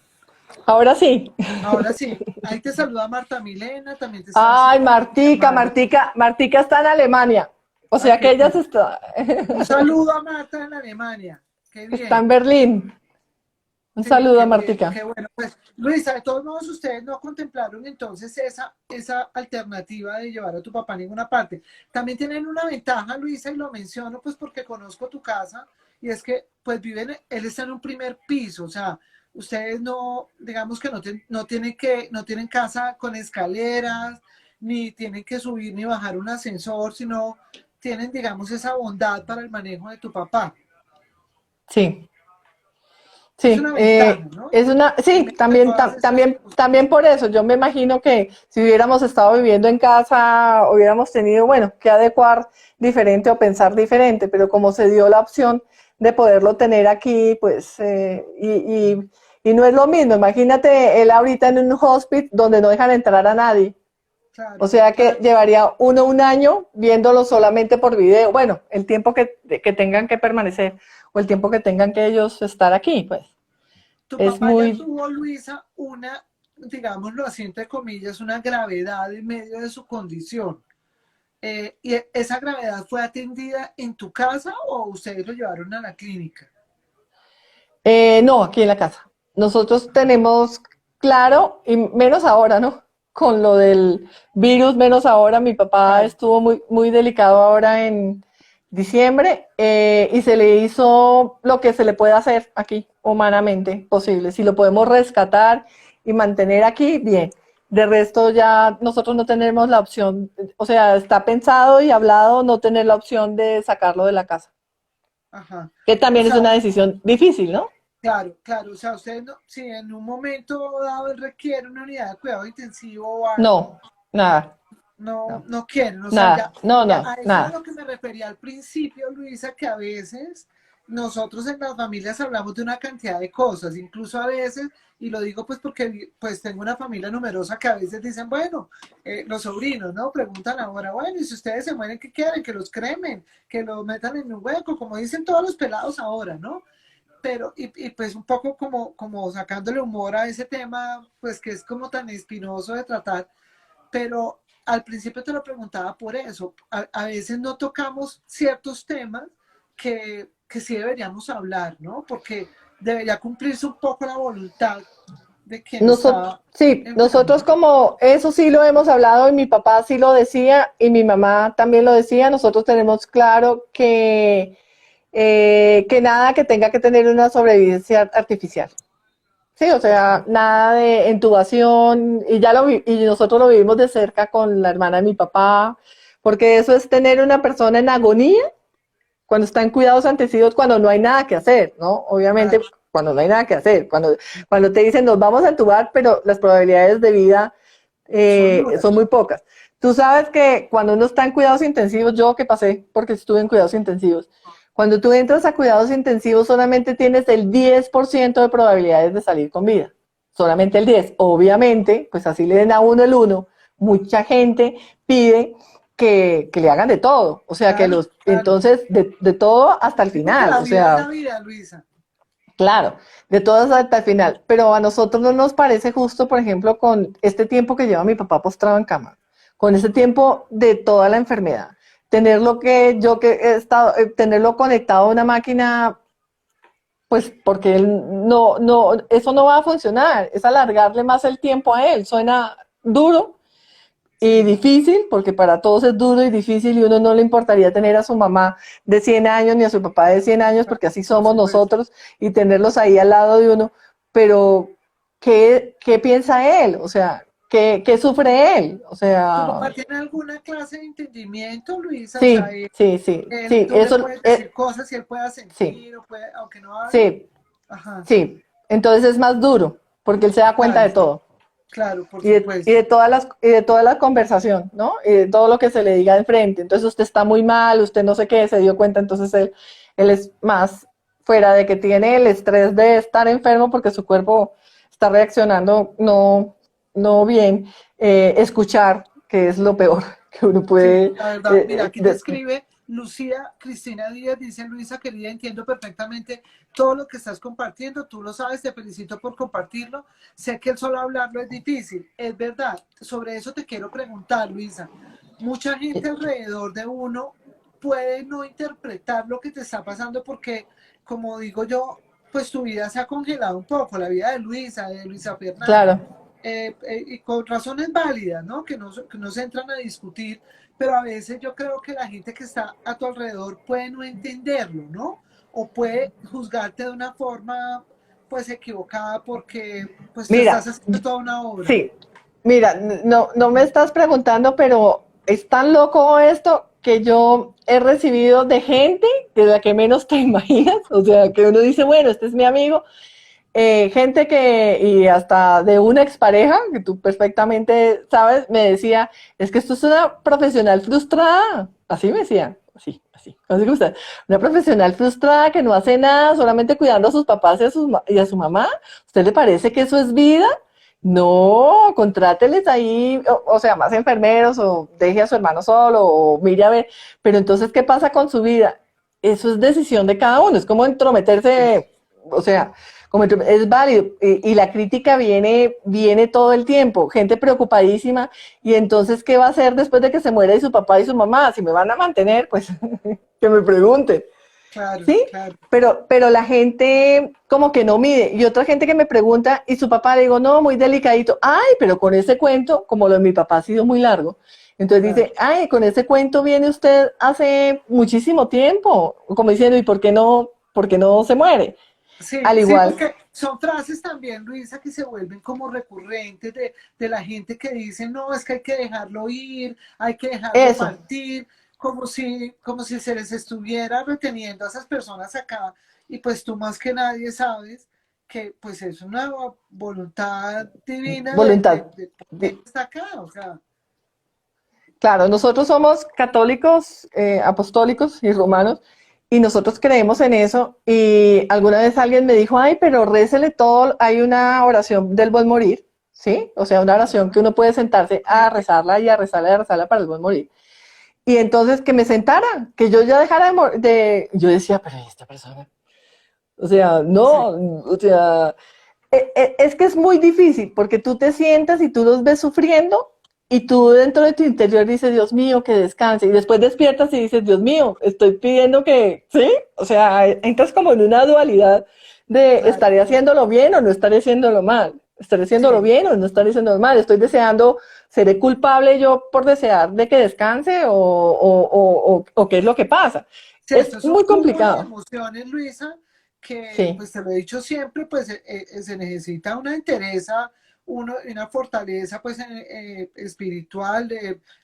Ahora sí. Ahora sí, ahí te saluda Marta Milena, también te está Ay, saludando mi hermana. Martica está en Alemania. O Ah, sea qué que ella bien. está, Un saludo a Marta en Alemania. Qué está bien. en Berlín. Un Sí, saludo a qué bien, Martica. qué bueno. Pues, Luisa, de todos modos, ustedes no contemplaron entonces esa alternativa de llevar a tu papá a ninguna parte. También tienen una ventaja, Luisa, y lo menciono pues porque conozco tu casa, y es que pues él está en un primer piso, o sea, ustedes no, digamos que no tienen casa con escaleras, ni tienen que subir ni bajar un ascensor, sino tienen, digamos, esa bondad para el manejo de tu papá. Sí, Es sí. una ventaja, ¿no? En Sí, medio de todas estas también circunstancias. por eso. Yo me imagino que si hubiéramos estado viviendo en casa, hubiéramos tenido, bueno, que adecuar diferente o pensar diferente, pero como se dio la opción de poderlo tener aquí, pues, y no es lo mismo. Imagínate él ahorita en un hospice donde no dejan entrar a nadie. O Claro, sea que claro. llevaría uno un año viéndolo solamente por video. Bueno, el tiempo que tengan que permanecer o el tiempo que tengan que ellos estar aquí, pues Tu es papá ya muy... tuvo, Luisa, digámoslo así, entre comillas, una gravedad en medio de su condición. ¿Y esa gravedad fue atendida en tu casa o ustedes lo llevaron a la clínica? No, aquí en la casa. Nosotros tenemos claro, y menos ahora, ¿no? Con lo del virus, menos ahora. Mi papá Claro. estuvo muy delicado ahora en diciembre y se le hizo lo que se le puede hacer aquí humanamente posible. Si lo podemos rescatar y mantener aquí, bien. De resto ya nosotros no tenemos la opción, o sea, está pensado y hablado no tener la opción de sacarlo de la casa, Ajá. que O también es sea, una decisión difícil, ¿no? claro, claro. O sea, ustedes no, si en un momento dado él requiere una unidad de cuidado intensivo o algo, No, nada. no, no, no quieren, o sea, nada, no, a no, eso era nada. lo que me refería al principio, Luisa, que a veces nosotros en las familias hablamos de una cantidad de cosas, incluso a veces, y lo digo pues porque pues tengo una familia numerosa que a veces dicen, bueno, los sobrinos, ¿no? Preguntan ahora, bueno, y si ustedes se mueren, ¿qué quieren? Que los cremen, que los metan en un hueco, como dicen todos los pelados ahora, ¿no? Pero, y pues un poco como sacándole humor a ese tema, pues que es como tan espinoso de tratar, pero al principio te lo preguntaba por eso. A veces no tocamos ciertos temas que sí deberíamos hablar, ¿no? Porque debería cumplirse un poco la voluntad de quien Nosotros, está sí, enfermo, nosotros ¿no? como eso sí lo hemos hablado y mi papá sí lo decía y mi mamá también lo decía, nosotros tenemos claro que nada que tenga que tener una sobrevivencia artificial. Sí, o sea, nada de intubación y y nosotros lo vivimos de cerca con la hermana de mi papá, porque eso es tener una persona en agonía cuando está en cuidados intensivos, cuando no hay nada que hacer, ¿no? Obviamente, Claro, cuando no hay nada que hacer, cuando te dicen nos vamos a entubar, pero las probabilidades de vida son duras. son muy pocas. Tú sabes que cuando uno está en cuidados intensivos, yo que pasé porque estuve en cuidados intensivos, cuando tú entras a cuidados intensivos solamente tienes el 10% de probabilidades de salir con vida. Solamente el 10. Obviamente, pues así le den a uno el uno. Mucha gente pide que le hagan de todo. O sea, que Claro, los, claro. entonces, de todo hasta el Sí, porque final. la O vida es sea, la vida, Luisa. claro, de todas hasta el final. Pero a nosotros no nos parece justo, por ejemplo, con este tiempo que lleva mi papá postrado en cama, con ese tiempo de toda la enfermedad, tenerlo que yo que he estado, tenerlo conectado a una máquina, pues porque él eso no va a funcionar, es alargarle más el tiempo a él. Suena duro, y Sí, difícil, porque para todos es duro y difícil y uno no le importaría tener a su mamá de 100 años ni a su papá de 100 años, claro, porque así por somos supuesto. nosotros y tenerlos ahí al lado de uno. Pero, ¿qué piensa él? O sea, ¿qué sufre él? O ¿Tu sea, papá tiene alguna clase de entendimiento, Luisa? O sea, sí, sí, sí, sí, tú le eso, puedes decir cosas y él pueda sí, sentir, o puede, aunque no hable. sí, Ajá, sí. Entonces es más duro, porque él se da cuenta claro, de todo. claro, por Y de supuesto. toda la conversación, ¿no? Y de todo lo que se le diga de frente. Entonces usted está muy mal, usted no sé qué, se dio cuenta, entonces él es más fuera de que tiene el estrés de estar enfermo porque su cuerpo está reaccionando no bien, escuchar, que es lo peor que uno Sí, puede... la verdad. Mira, aquí te escribe Lucía Cristina Díaz, dice Luisa, querida, entiendo perfectamente todo lo que estás compartiendo, tú lo sabes, te felicito por compartirlo. Sé que el solo hablarlo es difícil, es verdad. Sobre eso te quiero preguntar, Luisa. Mucha gente alrededor de uno puede no interpretar lo que te está pasando porque, como digo yo, pues tu vida se ha congelado un poco, la vida de Luisa Fernanda, claro, y con razones válidas, ¿no? Que no se entran a discutir, pero a veces yo creo que la gente que está a tu alrededor puede no entenderlo, ¿no? O puede juzgarte de una forma, pues, equivocada porque, pues, tú estás mira, haciendo toda una obra. sí, mira, no me estás preguntando, pero es tan loco esto que yo he recibido de gente de la que menos te imaginas, o sea, que uno dice, bueno, este es mi amigo, gente y hasta de una expareja, que tú perfectamente sabes, me decía, es que esto es una profesional frustrada, así me decía, así como usted, una profesional frustrada que no hace nada, solamente cuidando a sus papás y a su mamá, ¿usted le parece que eso es vida? No, contráteles ahí, o sea, más enfermeros, o deje a su hermano solo, o mire a ver, pero entonces, ¿qué pasa con su vida? Eso es decisión de cada uno, es como entrometerse, o sea, es válido, y la crítica viene todo el tiempo, gente preocupadísima, y entonces, ¿qué va a hacer después de que se muera y su papá y su mamá? Si me van a mantener, pues que me pregunten. Claro, ¿Sí? claro. Pero la gente como que no mide. Y otra gente que me pregunta, y su papá le digo, no, muy delicadito. Ay, pero con ese cuento, como lo de mi papá ha sido muy largo, entonces Claro. dice, ay, con ese cuento viene usted hace muchísimo tiempo. Como diciendo, ¿y por qué no se muere? Sí, Al sí, igual, porque son frases también, Luisa, que se vuelven como recurrentes de la gente que dice, no, es que hay que dejarlo ir, hay que dejarlo eso. partir, como si se les estuviera reteniendo a esas personas acá, y pues tú más que nadie sabes que pues es una voluntad divina Voluntad. de poder estar acá, o sea, Claro, nosotros somos católicos, apostólicos y romanos, y nosotros creemos en eso. Y alguna vez alguien me dijo, ay, pero récele todo, hay una oración del buen morir, ¿sí? O sea, una oración que uno puede sentarse a Sí. rezarla y a rezarla para el buen morir. Y entonces que me sentara, que yo ya dejara yo decía, pero ¿y esta persona? O sea, no, Sí. o sea, es que es muy difícil porque tú te sientas y tú los ves sufriendo y tú dentro de tu interior dices, Dios mío, que descanse. Y después despiertas y dices, Dios mío, estoy pidiendo que, ¿sí? O sea, entras como en una dualidad de Claro, estaré haciéndolo bien o no estaré haciéndolo mal. Estaré haciéndolo sí. bien o no estaré haciéndolo mal. Estoy deseando, ¿seré culpable yo por desear de que descanse o qué es lo que pasa? Sí, esto Es es un muy cúmulo de complicado. emociones, Luisa, que Sí. pues te lo he dicho siempre, pues se necesita una entereza, una fortaleza pues espiritual,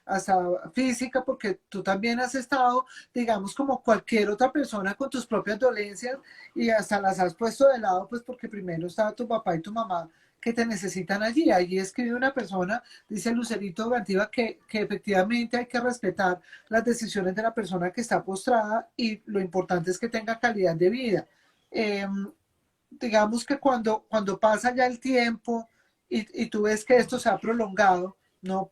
hasta física, porque tú también has estado, digamos, como cualquier otra persona con tus propias dolencias y hasta las has puesto de lado, pues porque primero estaba tu papá y tu mamá que te necesitan allí. Allí escribe una persona, dice Lucerito Gantiva, que efectivamente hay que respetar las decisiones de la persona que está postrada y lo importante es que tenga calidad de vida. Eh, digamos que cuando pasa ya el tiempo y tú ves que esto se ha prolongado, no,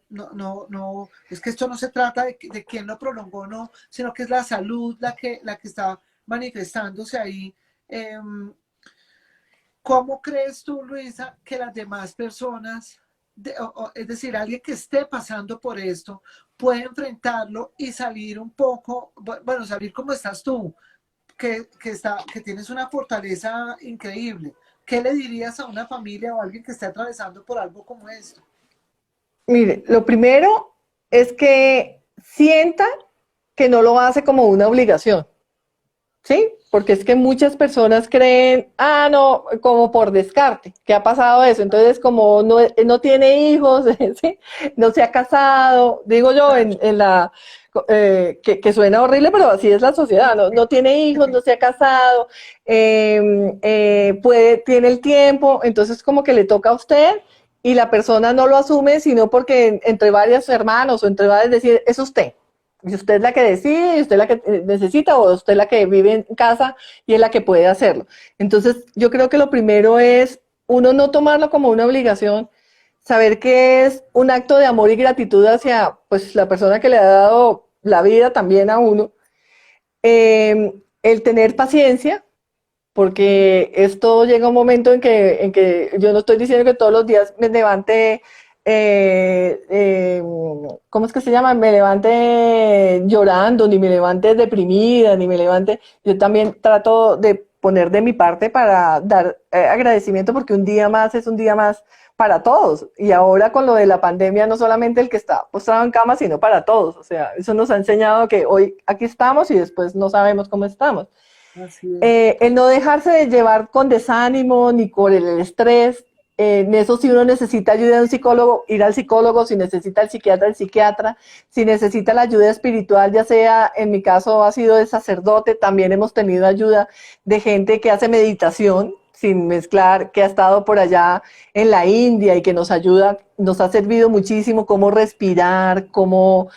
es que esto no se trata de quién lo prolongó, no, sino que es la salud la que está manifestándose ahí. Eh, ¿Cómo crees tú, Luisa, que las demás personas, es decir, alguien que esté pasando por esto, puede enfrentarlo y salir un poco, bueno, salir como estás tú, que tienes una fortaleza increíble? ¿Qué le dirías a una familia o a alguien que esté atravesando por algo como esto? Mire, lo primero es que sienta que no lo hace como una obligación, ¿sí? Porque es que muchas personas creen, ah, no, como por descarte, que ha pasado eso. Entonces, como no tiene hijos, ¿sí? No se ha casado, digo yo, Claro, que suena horrible, pero así es la sociedad, no tiene hijos, no se ha casado, tiene el tiempo, entonces como que le toca a usted y la persona no lo asume, sino porque entre varios hermanos o entre varios decir, es usted. Y usted es la que decide, y usted es la que necesita, o usted es la que vive en casa y es la que puede hacerlo. Entonces, yo creo que lo primero es uno no tomarlo como una obligación, saber que es un acto de amor y gratitud hacia pues, la persona que le ha dado la vida también a uno. El tener paciencia, porque esto llega un momento en que yo no estoy diciendo que todos los días me levante, eh, eh, ¿cómo es que se llama? Me levante llorando, ni me levante deprimida, ni me levante. Yo también trato de poner de mi parte para dar agradecimiento porque un día más es un día más para todos. Y ahora con lo de la pandemia, no solamente el que está postrado en cama, sino para todos. O sea, eso nos ha enseñado que hoy aquí estamos y después no sabemos cómo estamos. así es. El no dejarse de llevar con desánimo ni con el estrés. En eso si uno necesita ayuda de un psicólogo, ir al psicólogo, si necesita el psiquiatra, si necesita la ayuda espiritual, ya sea, en mi caso ha sido de sacerdote, también hemos tenido ayuda de gente que hace meditación sin mezclar, que ha estado por allá en la India y que nos ayuda, nos ha servido muchísimo cómo respirar, cómo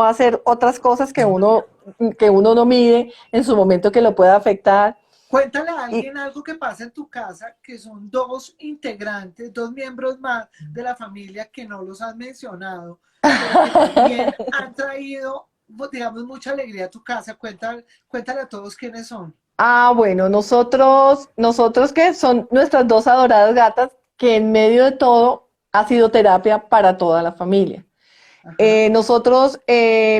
hacer otras cosas que uno no mide en su momento que lo pueda afectar. Cuéntale a Y, alguien algo que pasa en tu casa, que son dos integrantes, dos miembros más de la familia que no los has mencionado, pero que también han traído, digamos, mucha alegría a tu casa. Cuéntale a todos quiénes son. bueno, nosotros que son nuestras dos adoradas gatas, que en medio de todo ha sido terapia para toda la familia. Ajá.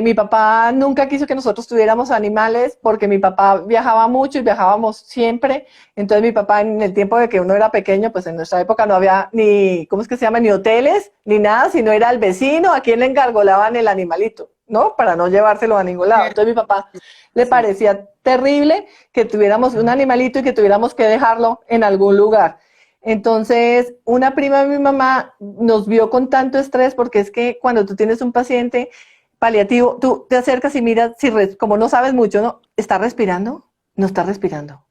Mi papá nunca quiso que nosotros tuviéramos animales porque mi papá viajaba mucho y viajábamos siempre. Entonces mi papá en el tiempo de que uno era pequeño, pues en nuestra época no había ni, ¿cómo es que se llama? Ni hoteles, ni nada, sino era el vecino a quien le engargolaban el animalito, ¿no? Para no llevárselo a ningún lado. Entonces mi papá le Sí. parecía terrible que tuviéramos un animalito y que tuviéramos que dejarlo en algún lugar. Entonces, una prima de mi mamá nos vio con tanto estrés porque es que cuando tú tienes un paciente paliativo, tú te acercas y miras, si como no sabes mucho, ¿no? ¿Está respirando? No está respirando.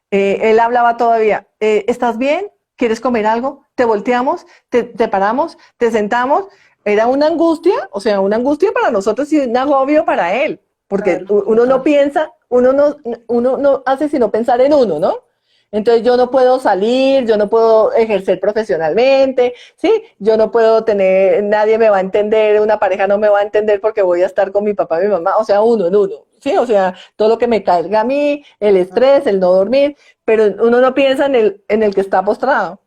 Él hablaba todavía, ¿estás bien? ¿Quieres comer algo? Te volteamos, te paramos, te sentamos. era una angustia, o sea, una angustia para nosotros y un agobio para él, porque Claro, uno no total. piensa, uno no hace sino pensar en uno, ¿no? Entonces yo no puedo salir, yo no puedo ejercer profesionalmente, ¿sí? Yo no puedo tener, nadie me va a entender, una pareja no me va a entender porque voy a estar con mi papá y mi mamá, o sea, uno en uno, ¿sí? O sea, todo lo que me caiga a mí, el estrés, el no dormir, pero uno no piensa en el que está postrado.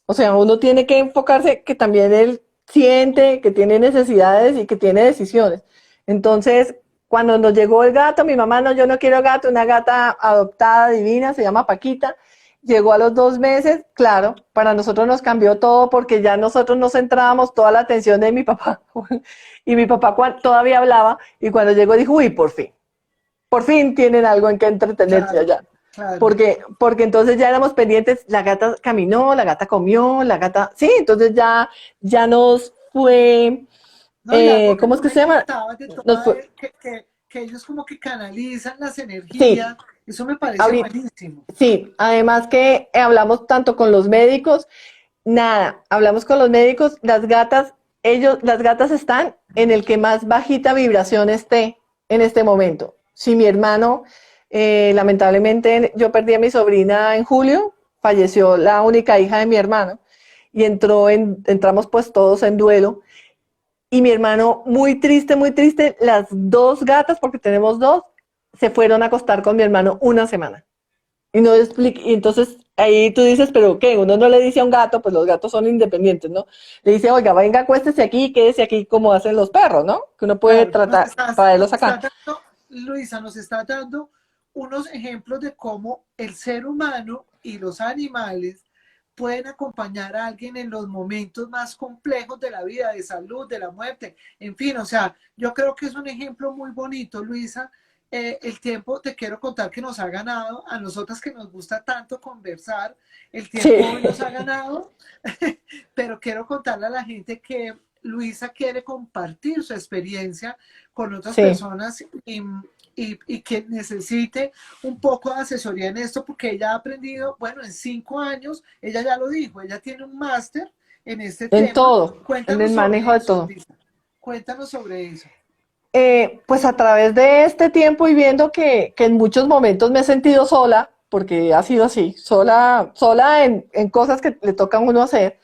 O sea, uno tiene que enfocarse que también él siente, que tiene necesidades y que tiene decisiones. Entonces, cuando nos llegó el gato, mi mamá no, yo no quiero gato, una gata adoptada divina, se llama Paquita. Llegó a los 2 meses, claro, para nosotros nos cambió todo porque ya nosotros nos centrábamos toda la atención de mi papá. Y mi papá todavía hablaba y cuando llegó dijo, uy, por fin tienen algo en que entretenerse Claro, allá. claro. Porque entonces ya éramos pendientes, la gata caminó, la gata comió, la gata, sí, entonces ya nos fue, No, y algo que ¿cómo es tú que me se llama? contabas de Nos toda, fue, que ellos como que canalizan las sí, energías, eso me parece ahorita, buenísimo. sí, además que hablamos tanto con los médicos, nada, hablamos con los médicos, las gatas están en el que más bajita vibración esté en este momento. Si mi hermano, lamentablemente yo perdí a mi sobrina en julio, falleció la única hija de mi hermano y entramos pues todos en duelo y mi hermano muy triste, las dos gatas, porque tenemos dos, se fueron a acostar con mi hermano una semana. Y no explica, y entonces ahí tú dices, pero ¿qué? Uno no le dice a un gato, pues los gatos son independientes, ¿no? Le dice, oiga, venga, acuéstese aquí, quédese aquí, como hacen los perros, ¿no? Que uno puede Claro, tratar, traerlos nos acá. está dando, Luisa, nos está dando unos ejemplos de cómo el ser humano y los animales pueden acompañar a alguien en los momentos más complejos de la vida, de salud, de la muerte, en fin, o sea, yo creo que es un ejemplo muy bonito, Luisa. El tiempo, te quiero contar que nos ha ganado, a nosotras que nos gusta tanto conversar, el Sí, tiempo hoy nos ha ganado, pero quiero contarle a la gente que Luisa quiere compartir su experiencia con otras sí. personas y que necesite un poco de asesoría en esto, porque ella ha aprendido, bueno, en 5 años, ella ya lo dijo, ella tiene un máster en este En tema. todo, en el Cuéntanos manejo sobre de eso, todo. Luisa. Cuéntanos sobre eso. Pues a través de este tiempo y viendo que en muchos momentos me he sentido sola, porque ha sido así, sola en cosas que le tocan a uno hacer,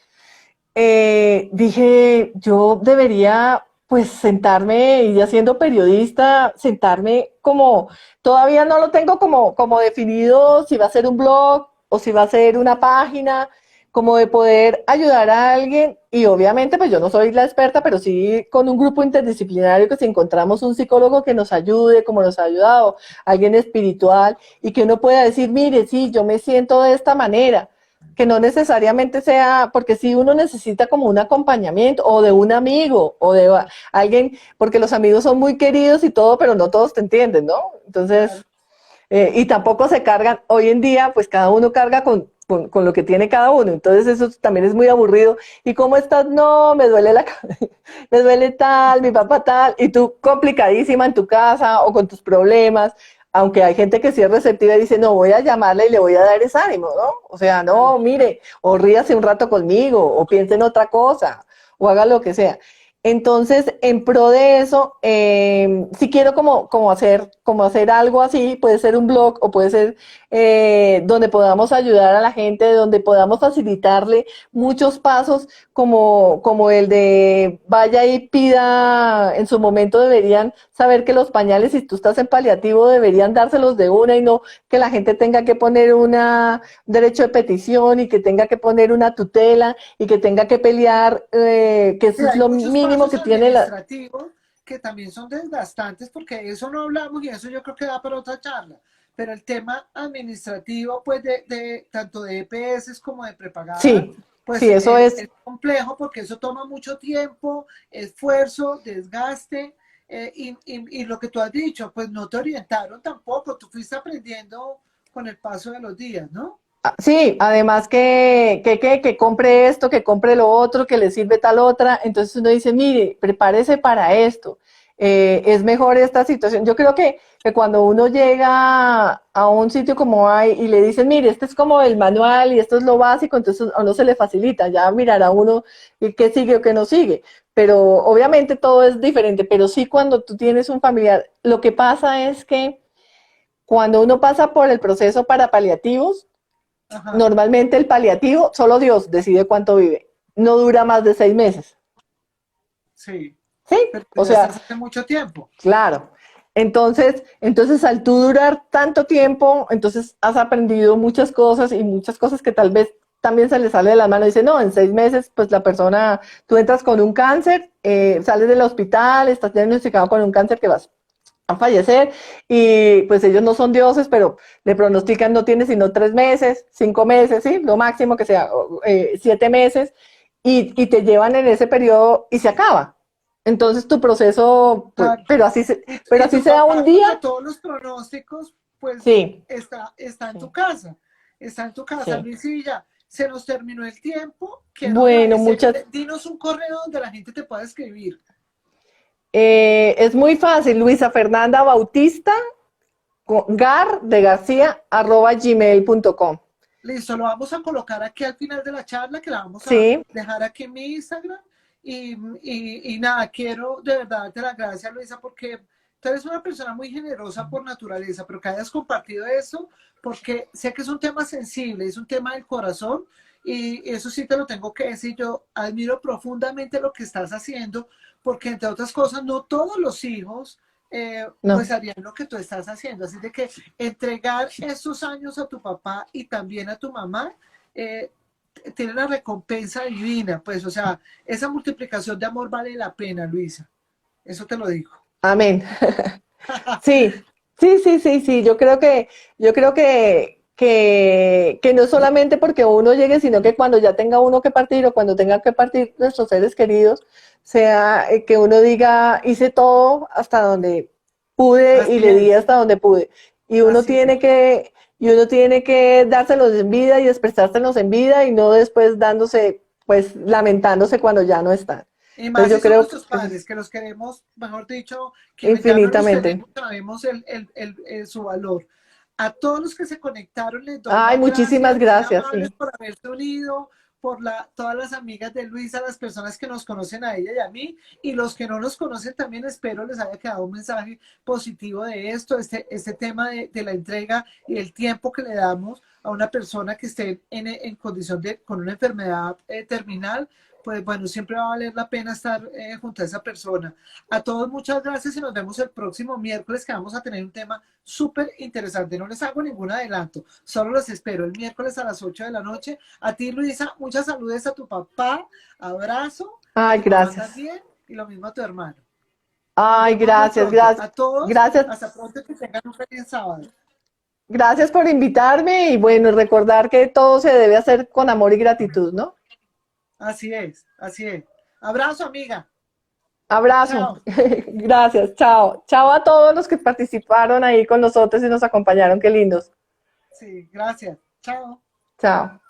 dije, yo debería pues sentarme y ya siendo periodista, sentarme como, todavía no lo tengo como definido si va a ser un blog o si va a ser una página, como de poder ayudar a alguien y obviamente pues yo no soy la experta, pero sí con un grupo interdisciplinario que si encontramos un psicólogo que nos ayude, como nos ha ayudado, alguien espiritual y que uno pueda decir, mire, sí, yo me siento de esta manera que no necesariamente sea, porque si uno necesita como un acompañamiento o de un amigo o de alguien, porque los amigos son muy queridos y todo, pero no todos te entienden, ¿no? Claro. Entonces, y tampoco se cargan, hoy en día, pues cada uno carga con lo que tiene cada uno, entonces eso también es muy aburrido. ¿Y cómo estás? No, me duele la cabeza, me duele tal, mi papá tal, y tú complicadísima en tu casa o con tus problemas, aunque hay gente que sí es receptiva y dice, no, voy a llamarle y le voy a dar ese ánimo, ¿no? O sea, Claro. no, mire, o ríase un rato conmigo, o piense en otra cosa, o haga lo que sea. Entonces, en pro de eso, si quiero como hacer algo así, puede ser un blog o puede ser donde podamos ayudar a la gente, donde podamos facilitarle muchos pasos como el de vaya y pida, en su momento deberían saber que los pañales, si tú estás en paliativo, deberían dárselos de una y no que la gente tenga que poner un derecho de petición y que tenga que poner una tutela y que tenga que pelear, que Sí, eso es hay lo muchos mínimo pasos que tiene la... administrativos que también son desgastantes porque de eso no hablamos y eso yo creo que da para otra charla. Pero el tema administrativo, pues de tanto de EPS como de prepagada, Sí, sí, pues eso es... es complejo porque eso toma mucho tiempo, esfuerzo, desgaste. Y lo que tú has dicho, pues no te orientaron tampoco, tú fuiste aprendiendo con el paso de los días, ¿no? Sí, además que compre esto, que compre lo otro, que le sirve tal otra. Entonces uno dice, mire, prepárese para esto. Es mejor esta situación. Yo creo que cuando uno llega a un sitio como hay y le dicen, mire, este es como el manual y esto es lo básico, entonces a uno se le facilita, ya mirar a uno qué sigue o qué no sigue. Pero obviamente todo es diferente, pero sí cuando tú tienes un familiar, lo que pasa es que cuando uno pasa por el proceso para paliativos, Ajá, normalmente el paliativo, solo Dios decide cuánto vive, no dura más de 6 meses. sí. ¿Sí? Pero tú O ya sea, estás hace mucho tiempo. claro. Entonces al tú durar tanto tiempo, entonces has aprendido muchas cosas y muchas cosas que tal vez también se le sale de las manos. Dice, no, en 6 meses, pues la persona, tú entras con un cáncer, sales del hospital, estás diagnosticado con un cáncer que vas a fallecer y pues ellos no son dioses, pero le pronostican no tiene sino 3 meses, 5 meses, ¿sí? Lo máximo que sea 7 meses y te llevan en ese periodo y se acaba. Entonces tu proceso, pues, Claro. pero Y así tu sea un papá, día, contra todos los pronósticos, pues sí, está en tu sí, casa. Está en tu casa, sí. Luisilla. Se nos terminó el tiempo. Quiero Bueno, agradecerte. Dinos un correo donde la gente te pueda escribir. es muy fácil, Luisa Fernanda Bautista, gar de García, @gmail.com. Listo, lo vamos a colocar aquí al final de la charla, que la vamos a Sí, dejar aquí en mi Instagram. Y nada, quiero de verdad darte las gracias, Luisa, porque tú eres una persona muy generosa por naturaleza, pero que hayas compartido eso, porque sé que es un tema sensible, es un tema del corazón, y eso sí te lo tengo que decir. Yo admiro profundamente lo que estás haciendo, porque entre otras cosas, no todos los hijos pues no. harían lo que tú estás haciendo. Así de que entregar esos años a tu papá y también a tu mamá eh, tiene una recompensa divina, pues, o sea, esa multiplicación de amor vale la pena, Luisa. Eso te lo digo. Amén. Sí, sí. Yo creo que no solamente porque uno llegue, sino que cuando ya tenga uno que partir o cuando tenga que partir nuestros seres queridos, sea que uno diga, hice todo hasta donde pude y Así le di es, hasta donde pude. Y uno así es. tiene que, y uno tiene que dárselos en vida y expresárselos en vida y no después dándose, pues lamentándose cuando ya no están. Y Entonces más yo si son creo que nuestros eso es padres, que los queremos, mejor dicho, quienes ya no los infinitamente. tenemos, sabemos su valor. A todos los que se conectaron les doy Ay, las muchísimas gracias, muy gracias, amables sí. por haberse unido, por todas las amigas de Luisa, las personas que nos conocen a ella y a mí, y los que no nos conocen también espero les haya quedado un mensaje positivo de esto, este tema de la entrega y el tiempo que le damos a una persona que esté en condición con una enfermedad terminal. Pues bueno, siempre va a valer la pena estar junto a esa persona. A todos muchas gracias y nos vemos el próximo miércoles, que vamos a tener un tema súper interesante. No les hago ningún adelanto, solo los espero el miércoles a las 8 de la noche. A ti, Luisa, muchas saludes a tu papá, abrazo, a Ay, tu mamá gracias. también y lo mismo a tu hermano. Nos Ay, vemos muy gracias, pronto. gracias. A todos, Gracias, hasta pronto y que tengan un feliz sábado. gracias por invitarme y bueno, recordar que todo se debe hacer con amor y gratitud, ¿no? Así es, así es. Abrazo, amiga. Abrazo. Chao. Gracias, chao. Chao a todos los que participaron ahí con nosotros y nos acompañaron, qué lindos. Sí, gracias. Chao. Chao.